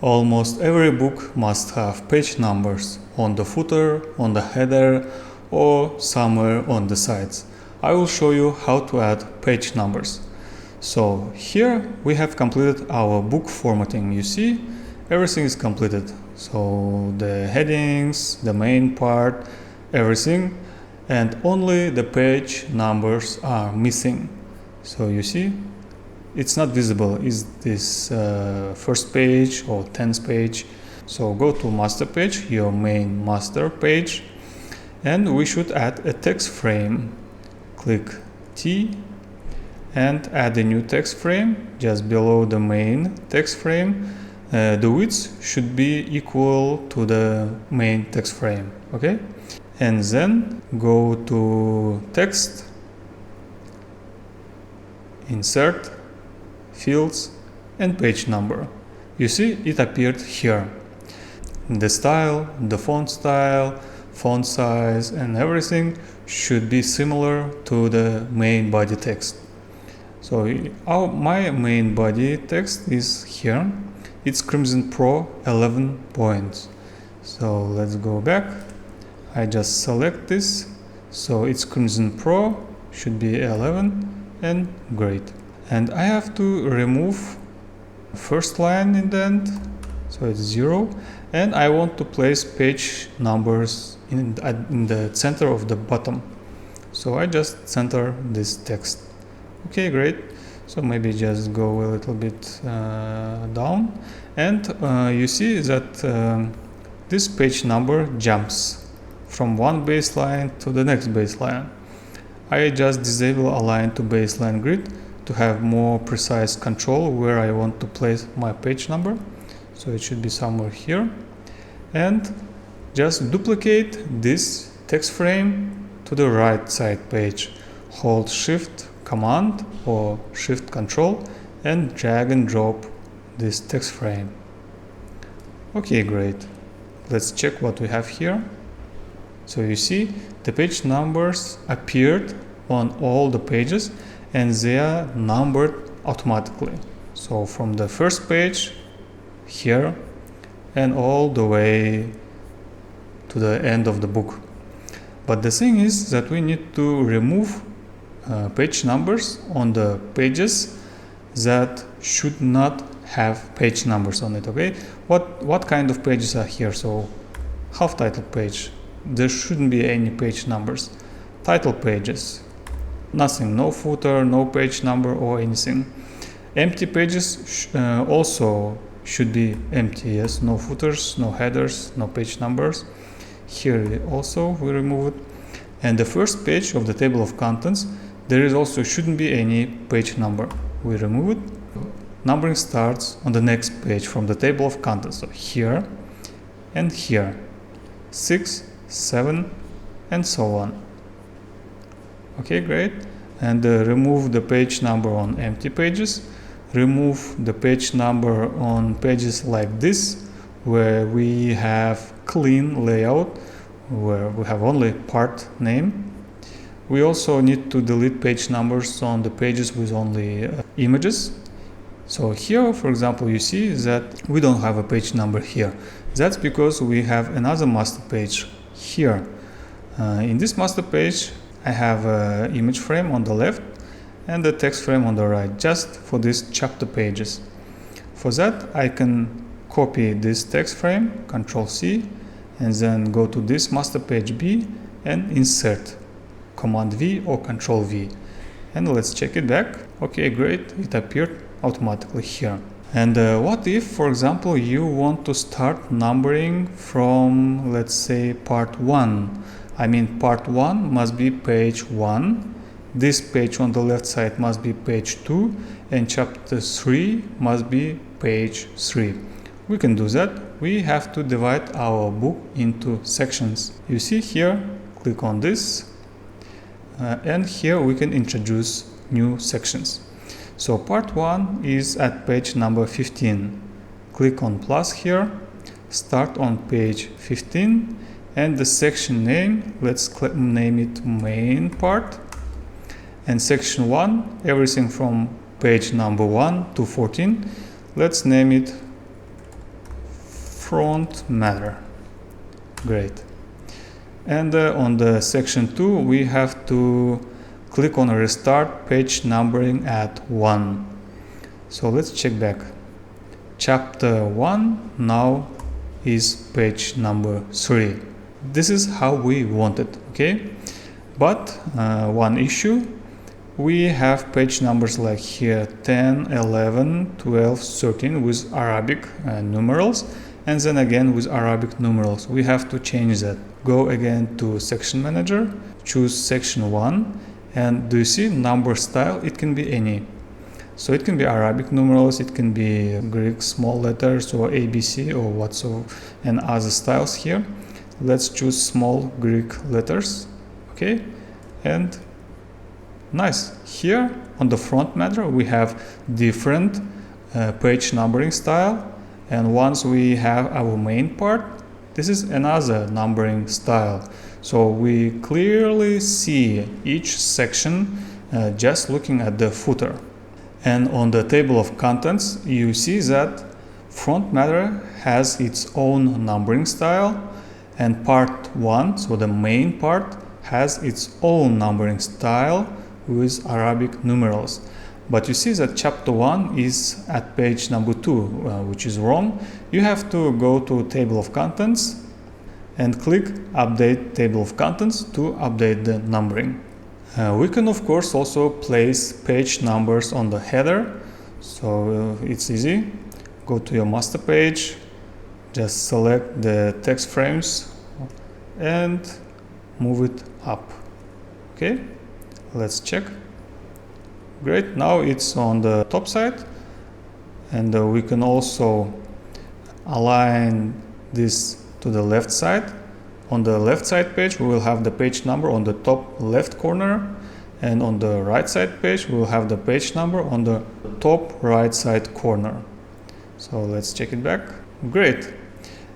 Almost every book must have page numbers on the footer, on the header, or somewhere on the sides. I will show you how to add page numbers. So here we have completed our book formatting. You see, everything is completed. So the headings, the main part, everything, and only the page numbers are missing. So you see, it's not visible. Is this first page or 10th page? So go to master page, your main master page, and we should add a text frame. Click T and add a new text frame just below the main text frame. The width should be equal to the main text frame, okay? And then go to text, insert, fields, and page number. You see, it appeared here. The style, the font style, font size, and everything should be similar to the main body text. So my main body text is here. It's Crimson Pro 11 points. So let's go back. I just select this. So it's Crimson Pro, should be 11, and great. And I have to remove first line in the end, so it's 0, and I want to place page numbers in the center of the bottom. So I just center this text. Okay, great. So maybe just go a little bit down, and you see that this page number jumps from one baseline to the next baseline. I just disable align to baseline grid to have more precise control where I want to place my page number. So it should be somewhere here. And just duplicate this text frame to the right side page. Hold Shift Command or Shift Control and drag and drop this text frame. Okay, great. Let's check what we have here. So you see the page numbers appeared on all the pages and they are numbered automatically. So from the first page here and all the way to the end of the book. But the thing is that we need to remove page numbers on the pages that should not have page numbers on it. Okay, what kind of pages are here? So half title page, there shouldn't be any page numbers. Title pages, nothing, no footer, no page number or anything. Empty pages also should be empty, yes, no footers, no headers, no page numbers. Here also we remove it. And the first page of the table of contents, there is also shouldn't be any page number. We remove it. Numbering starts on the next page from the table of contents. So here and here, 6, 7, and so on. Okay, great. And remove the page number on empty pages. Remove the page number on pages like this, where we have clean layout, where we have only part name. We also need to delete page numbers on the pages with only images. So here, for example, you see that we don't have a page number here. That's because we have another master page here. In this master page, I have an image frame on the left and the text frame on the right, just for these chapter pages. For that, I can copy this text frame, Ctrl+C, and then go to this master page B and insert, Command-V or Ctrl+V. And let's check it back. Okay, great, it appeared automatically here. And what if, for example, you want to start numbering from, let's say, part 1. I mean, part 1 must be page 1. This page on the left side must be page 2. And chapter 3 must be page 3. We can do that. We have to divide our book into sections. You see here, click on this. And here we can introduce new sections. So part 1 is at page number 15. Click on plus here, start on page 15, and the section name, let's name it main part. And section 1, everything from page number 1 to 14, let's name it front matter. Great. And on the section 2 we have to click on restart page numbering at 1. So let's check back. Chapter 1 now is page number 3. This is how we want it, okay? But one issue, we have page numbers like here 10, 11, 12, 13 with Arabic numerals, and then again with Arabic numerals. We have to change that. Go again to section manager, choose section 1, and do you see number style? It can be any. So it can be Arabic numerals, it can be Greek small letters or ABC or whatsoever, and other styles here. Let's choose small Greek letters, okay? And nice. Here on the front matter we have different page numbering style, and once we have our main part, this is another numbering style. So we clearly see each section just looking at the footer. And on the table of contents, you see that front matter has its own numbering style, and part 1, so the main part, has its own numbering style with Arabic numerals. But you see that chapter 1 is at page number 2, which is wrong. You have to go to table of contents and click update table of contents to update the numbering. We can of course also place page numbers on the header, so it's easy. Go to your master page, just select the text frames and move it up. Okay, let's check. Great, now it's on the top side, and we can also align this to the left side. On the left side page we will have the page number on the top left corner, and on the right side page we will have the page number on the top right side corner. So let's check it back. Great.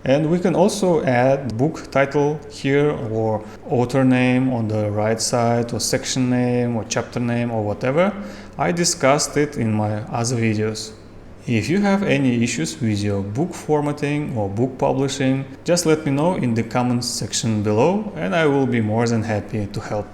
And we can also add book title here, or author name on the right side, or section name or chapter name or whatever. I discussed it in my other videos. If you have any issues with your book formatting or book publishing, just let me know in the comments section below, and I will be more than happy to help.